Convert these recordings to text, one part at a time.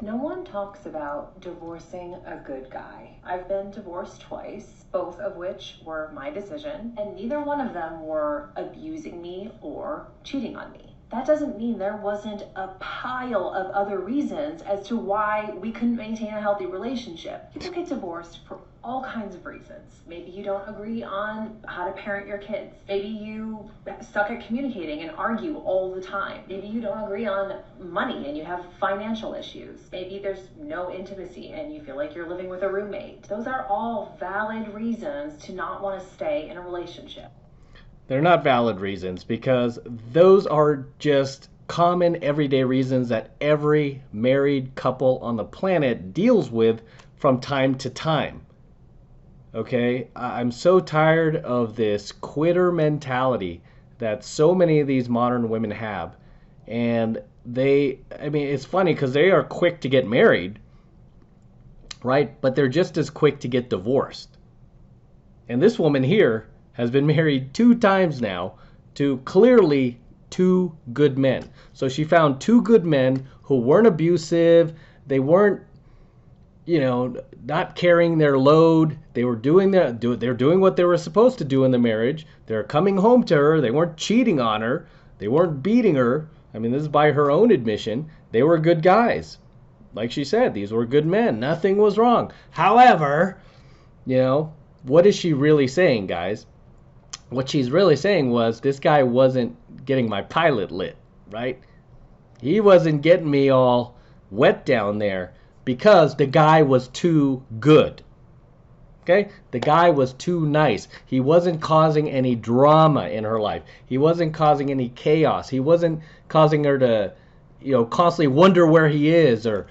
No one talks about divorcing a good guy. I've been divorced twice, both of which were my decision, and neither one of them were abusing me or cheating on me. That doesn't mean there wasn't a pile of other reasons as to why we couldn't maintain a healthy relationship. People get divorced for all kinds of reasons. Maybe you don't agree on how to parent your kids. Maybe you suck at communicating and argue all the time. Maybe you don't agree on money and you have financial issues. Maybe there's no intimacy and you feel like you're living with a roommate. Those are all valid reasons to not want to stay in a relationship. They're not valid reasons because those are just common everyday reasons that every married couple on the planet deals with from time to time. Okay? I'm so tired of this quitter mentality that so many of these modern women have. And it's funny because they are quick to get married, right? But they're just as quick to get divorced. And this woman here has been married 2 times now to clearly 2 good men. So she found 2 good men who weren't abusive. They weren't, not carrying their load. They were they're doing what they were supposed to do in the marriage. They're coming home to her. They weren't cheating on her. They weren't beating her. I mean, this is by her own admission. They were good guys. Like she said, these were good men. Nothing was wrong. However, what is she really saying, guys? What she's really saying was this guy wasn't getting my pilot lit, right? He wasn't getting me all wet down there because the guy was too good. Okay? The guy was too nice. He wasn't causing any drama in her life. He wasn't causing any chaos. He wasn't causing her to, constantly wonder where he is or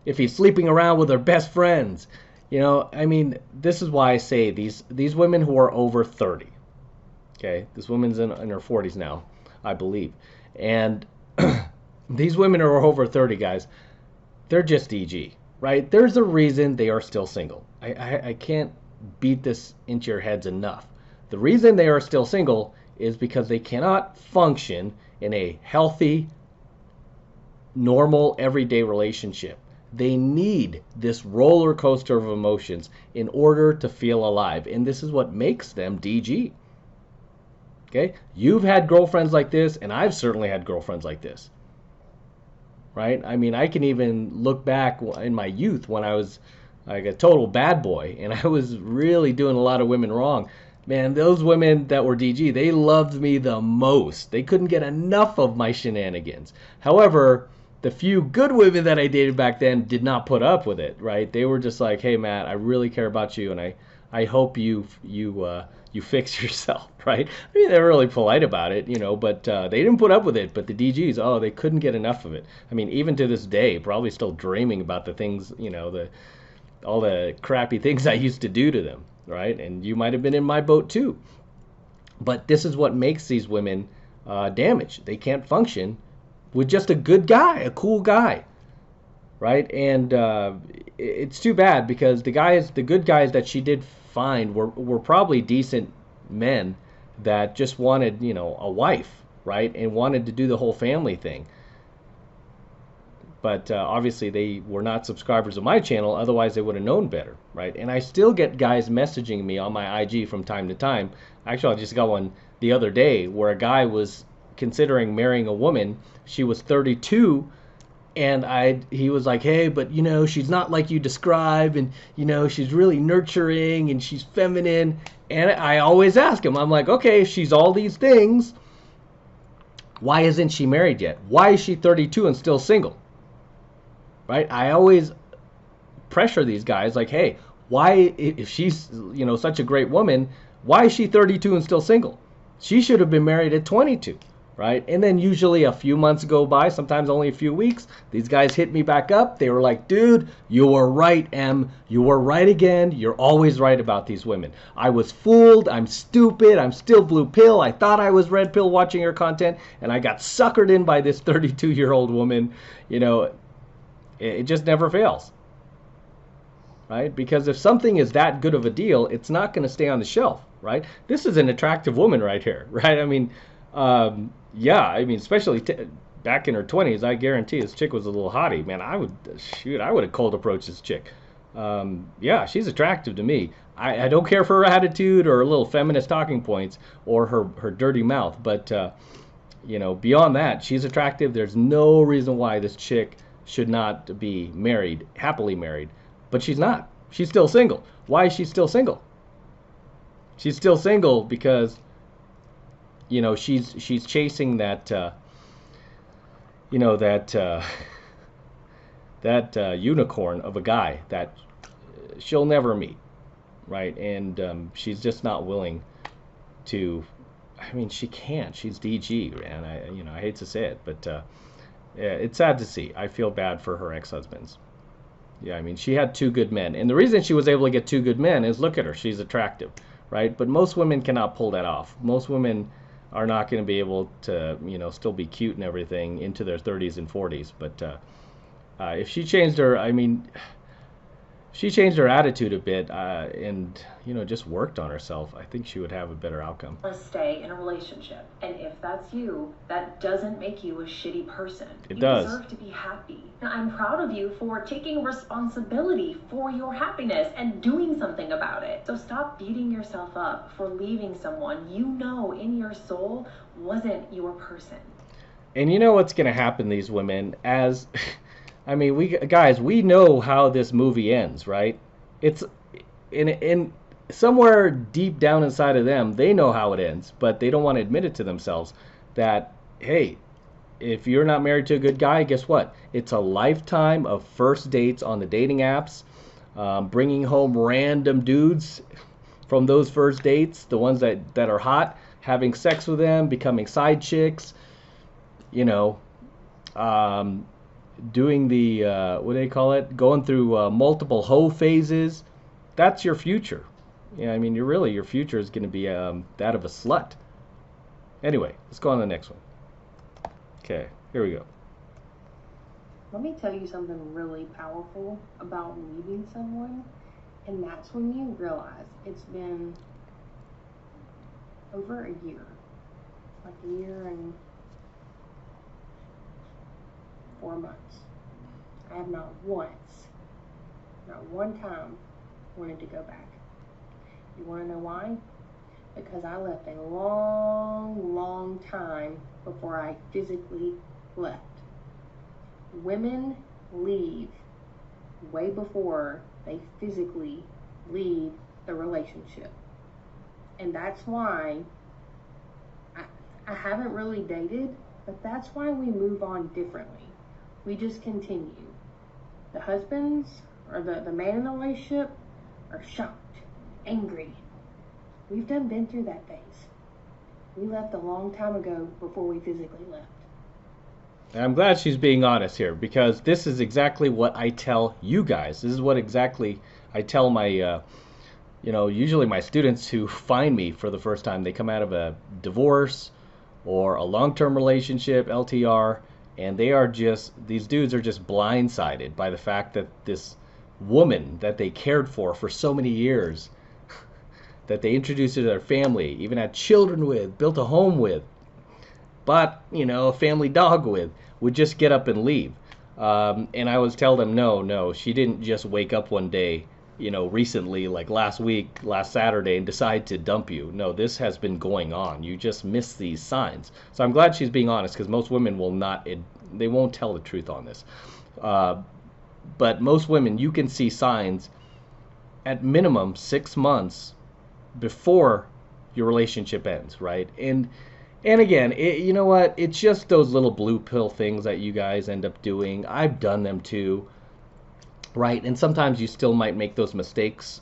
if he's sleeping around with her best friends. This is why I say these women who are over 30. Okay, this woman's in her 40s now, I believe. And these women are over 30, guys. They're just EG, right? There's a reason they are still single. I can't beat this into your heads enough. The reason they are still single is because they cannot function in a healthy, normal, everyday relationship. They need this roller coaster of emotions in order to feel alive. And this is what makes them DG. Okay? You've had girlfriends like this, and I've certainly had girlfriends like this. Right? I can even look back in my youth when I was like a total bad boy, and I was really doing a lot of women wrong. Man, those women that were DG, they loved me the most. They couldn't get enough of my shenanigans. However, the few good women that I dated back then did not put up with it, right? They were just like, hey, Matt, I really care about you, and I hope you fix yourself, right? They were really polite about it, but they didn't put up with it. But the DGs, they couldn't get enough of it. Even to this day, probably still dreaming about the things, all the crappy things I used to do to them, right? And you might have been in my boat too. But this is what makes these women damaged. They can't function with just a good guy, a cool guy, right? And it's too bad because the good guys that she did find were probably decent men that just wanted, a wife, right? And wanted to do the whole family thing. But obviously they were not subscribers of my channel, otherwise they would have known better, right? And I still get guys messaging me on my IG from time to time. Actually, I just got one the other day where a guy was considering marrying a woman. She was 32, and he was like, hey, but she's not like you describe, and she's really nurturing and she's feminine. And I always ask him, I'm like, okay, if she's all these things, why isn't she married yet? Why is she 32 and still single? Right? I always pressure these guys like, hey, why, if she's such a great woman, why is she 32 and still single? She should have been married at 22. Right? And then usually a few months go by, sometimes only a few weeks. These guys hit me back up. They were like, dude, you were right, Em. You were right again. You're always right about these women. I was fooled. I'm stupid. I'm still blue pill. I thought I was red pill watching your content, and I got suckered in by this 32-year-old woman. It just never fails. Right? Because if something is that good of a deal, it's not going to stay on the shelf. Right? This is an attractive woman right here. Right? Yeah, especially back in her 20s, I guarantee this chick was a little hottie. Man, I would have cold approached this chick. Yeah, she's attractive to me. I don't care for her attitude or her little feminist talking points or her dirty mouth. But, beyond that, she's attractive. There's no reason why this chick should not be married, happily married. But she's not. She's still single. Why is she still single? She's still single because, she's chasing that, that unicorn of a guy that she'll never meet, right? And she's just not willing to. I mean, she can't. She's DG, and I hate to say it, but yeah, it's sad to see. I feel bad for her ex-husbands. Yeah, I mean, she had two good men, and the reason she was able to get two good men is look at her. She's attractive, right? But most women cannot pull that off. Most women are not going to be able to, still be cute and everything into their 30s and 40s. But if she changed her, she changed her attitude a bit and, just worked on herself, I think she would have a better outcome. Stay in a relationship. And if that's you, that doesn't make you a shitty person. It does. You deserve to be happy. And I'm proud of you for taking responsibility for your happiness and doing something about it. So stop beating yourself up for leaving someone you know in your soul wasn't your person. And you know what's going to happen, these women, as... we know how this movie ends, right? It's in somewhere deep down inside of them, they know how it ends, but they don't want to admit it to themselves that, hey, if you're not married to a good guy, guess what? It's a lifetime of first dates on the dating apps, bringing home random dudes from those first dates, the ones that are hot, having sex with them, becoming side chicks, doing the what do they call it? Going through multiple hoe phases. That's your future. Your future is going to be that of a slut. Anyway, let's go on to the next one. Okay, here we go. Let me tell you something really powerful about leaving someone, and that's when you realize it's been over a year, like a year and 4 months. I have not one time wanted to go back. You want to know why? Because I left a long time before I physically left. Women leave way before they physically leave the relationship. And that's why I haven't really dated, but that's why we move on differently. We just continue. The husbands or the man in the relationship are shocked, angry. We've been through that phase. We left a long time ago before we physically left. I'm glad she's being honest here, because this is exactly what I tell you guys. This is what exactly I tell my, usually my students who find me for the first time. They come out of a divorce or a long-term relationship, LTR, and these dudes are just blindsided by the fact that this woman that they cared for so many years, that they introduced to their family, even had children with, built a home with, bought, a family dog with, would just get up and leave. And I always tell them, no, she didn't just wake up one day, recently, like last Saturday, and decide to dump you. No, this has been going on. You just miss these signs. So I'm glad she's being honest, because most women they won't tell the truth on this. But most women, you can see signs at minimum 6 months before your relationship ends, right? And again, you know what? It's just those little blue pill things that you guys end up doing. I've done them too, right? And sometimes you still might make those mistakes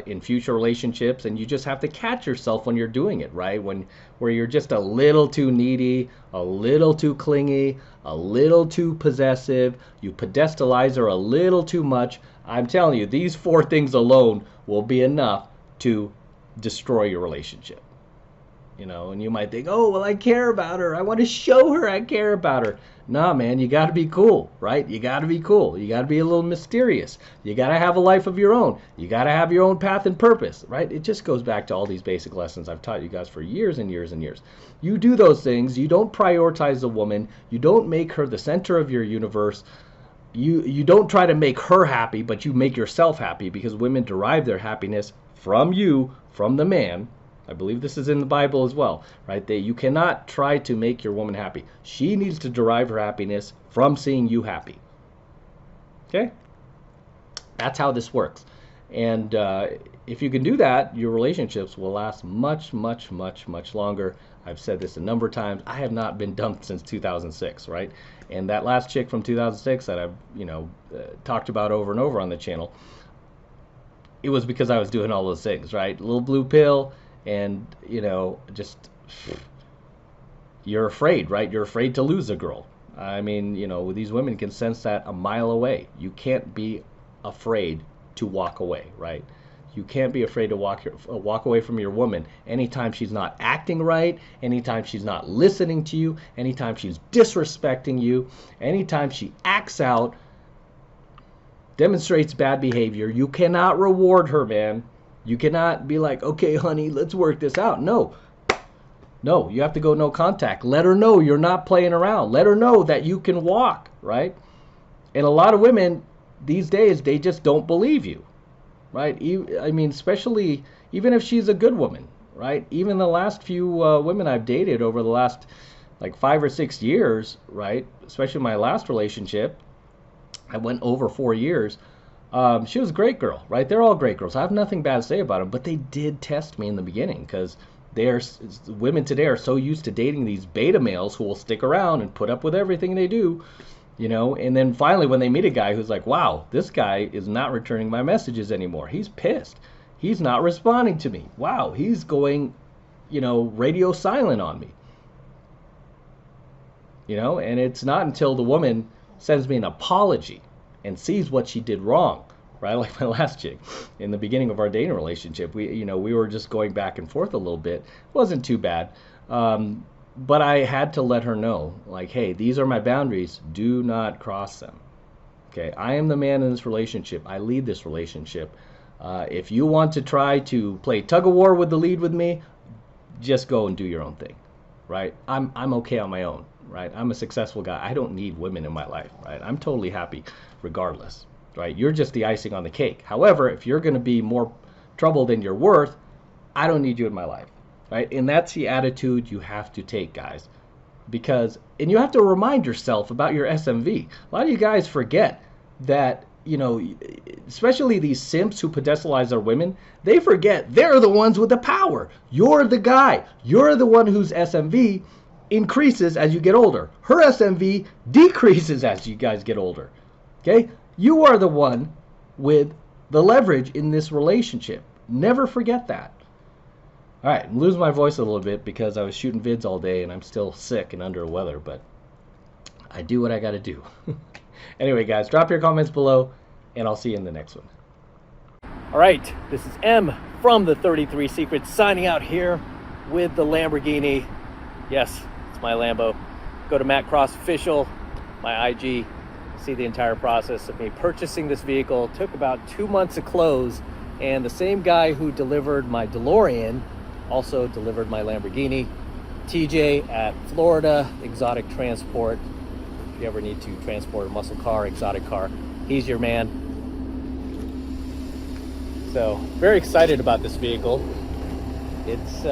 in future relationships, and you just have to catch yourself when you're doing it, right? Where you're just a little too needy, a little too clingy, a little too possessive, you pedestalize her a little too much. I'm telling you, these 4 things alone will be enough to destroy your relationship. you know, and you might think, oh, well, I care about her. I want to show her I care about her. Nah, man, you got to be cool, right? You got to be cool. You got to be a little mysterious. You got to have a life of your own. You got to have your own path and purpose, right? It just goes back to all these basic lessons I've taught you guys for years and years and years. You do those things. You don't prioritize a woman. You don't make her the center of your universe. You don't try to make her happy, but you make yourself happy, because women derive their happiness from you, from the man. I believe this is in the Bible as well, right? That you cannot try to make your woman happy. She needs to derive her happiness from seeing you happy. Okay? That's how this works. And if you can do that, your relationships will last much, much, much, much longer. I've said this a number of times. I have not been dumped since 2006, right? And that last chick from 2006 that I've, talked about over and over on the channel, it was because I was doing all those things, right? Little blue pill, and, just, you're afraid, right? You're afraid to lose a girl. I mean, these women can sense that a mile away. You can't be afraid to walk away, right? You can't be afraid to walk away from your woman anytime she's not acting right, anytime she's not listening to you, anytime she's disrespecting you, anytime she acts out, demonstrates bad behavior. You cannot reward her, man. You cannot be like, okay, honey, let's work this out. No, you have to go no contact. Let her know you're not playing around. Let her know that you can walk, right? And a lot of women these days, they just don't believe you, right? I mean, especially even if she's a good woman, right? Even the last few women I've dated over the last like 5 or 6 years, right? Especially my last relationship, I went over 4 years. She was a great girl, right? They're all great girls. I have nothing bad to say about them, but they did test me in the beginning, because women today are so used to dating these beta males who will stick around and put up with everything they do, and then finally when they meet a guy who's like, wow, this guy is not returning my messages anymore. He's pissed. He's not responding to me. Wow, he's going, radio silent on me. And it's not until the woman sends me an apology and sees what she did wrong, right? Like my last chick, in the beginning of our dating relationship, we were just going back and forth a little bit. It wasn't too bad, but I had to let her know, like, hey, these are my boundaries. Do not cross them. Okay, I am the man in this relationship. I lead this relationship. If you want to try to play tug of war with the lead with me, just go and do your own thing, right? I'm okay on my own, right? I'm a successful guy. I don't need women in my life, right? I'm totally happy regardless, right? You're just the icing on the cake. However, if you're going to be more trouble than you're worth, I don't need you in my life, right? And that's the attitude you have to take, guys, and you have to remind yourself about your SMV. A lot of you guys forget that, especially these simps who pedestalize their women, they forget they're the ones with the power. You're the guy. You're the one whose SMV increases as you get older. Her SMV decreases as you guys get older. Okay? You are the one with the leverage in this relationship. Never forget that. All right, I'm losing my voice a little bit because I was shooting vids all day and I'm still sick and under the weather, but I do what I got to do. Anyway, guys, drop your comments below and I'll see you in the next one. All right, this is M from the 33 Secrets signing out here with the Lamborghini. Yes, it's my Lambo. Go to Matt Cross Official, my IG. See the entire process of me purchasing this vehicle. Took about 2 months to close, and the same guy who delivered my DeLorean also delivered my Lamborghini. TJ at Florida Exotic Transport. If you ever need to transport a muscle car, exotic car, he's your man. So very excited about this vehicle. It's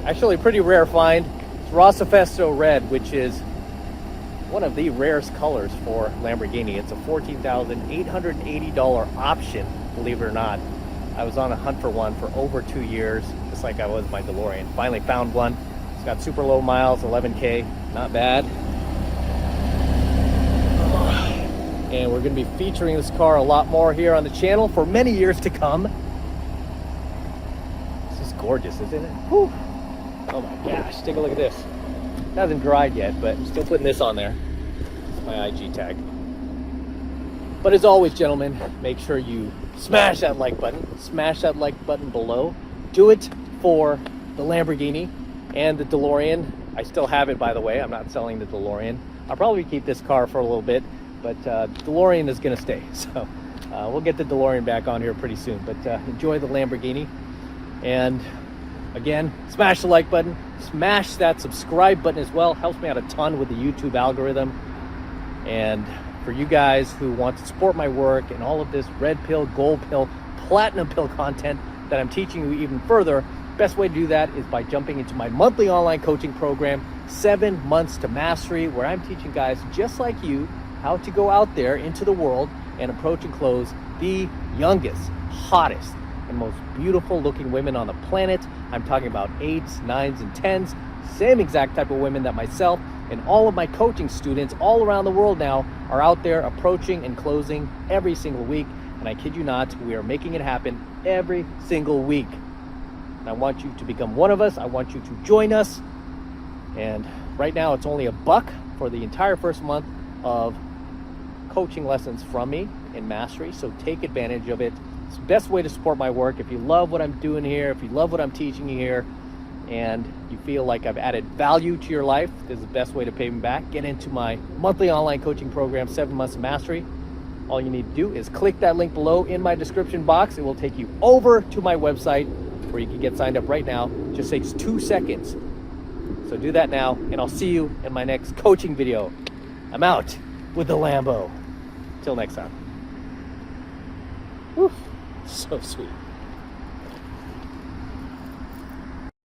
actually a pretty rare find. It's Rossifesto Red, which is one of the rarest colors for Lamborghini. It's a $14,880 option, believe it or not. I was on a hunt for one for over 2 years, just like I was my DeLorean. Finally found one. It's got super low miles, 11K, not bad. And we're gonna be featuring this car a lot more here on the channel for many years to come. This is gorgeous, isn't it? Whew. Oh my gosh, take a look at this. It hasn't dried yet, but I'm still putting this on there. It's my IG tag. But as always, gentlemen, make sure you smash that like button. Smash that like button below. Do it for the Lamborghini. and the DeLorean. I still have it, by the way. I'm not selling the DeLorean. I'll probably keep this car for a little bit, but DeLorean is gonna stay. So we'll get the DeLorean back on here pretty soon, but enjoy the Lamborghini. And again, smash the like button, smash that subscribe button as well. Helps me out a ton with the YouTube algorithm. And for you guys who want to support my work and all of this red pill, gold pill, platinum pill content that I'm teaching you even further, best way to do that is by jumping into my monthly online coaching program, 7 Months to Mastery, where I'm teaching guys just like you how to go out there into the world and approach and close the youngest, hottest, and most beautiful looking women on the planet. I'm talking about 8s, 9s, and 10s, same exact type of women that myself and all of my coaching students all around the world now are out there approaching and closing every single week. And I kid you not, we are making it happen every single week. And I want you to become one of us. I want you to join us. And right now it's only $1 for the entire first month of coaching lessons from me in Mastery. So take advantage of it. It's the best way to support my work. If you love what I'm doing here, if you love what I'm teaching you here, and you feel like I've added value to your life, this is the best way to pay me back. Get into my monthly online coaching program, 7 Months of Mastery. All you need to do is click that link below in my description box. It will take you over to my website where you can get signed up right now. It just takes 2 seconds. So do that now, and I'll see you in my next coaching video. I'm out with the Lambo. Till next time. Whew, so sweet.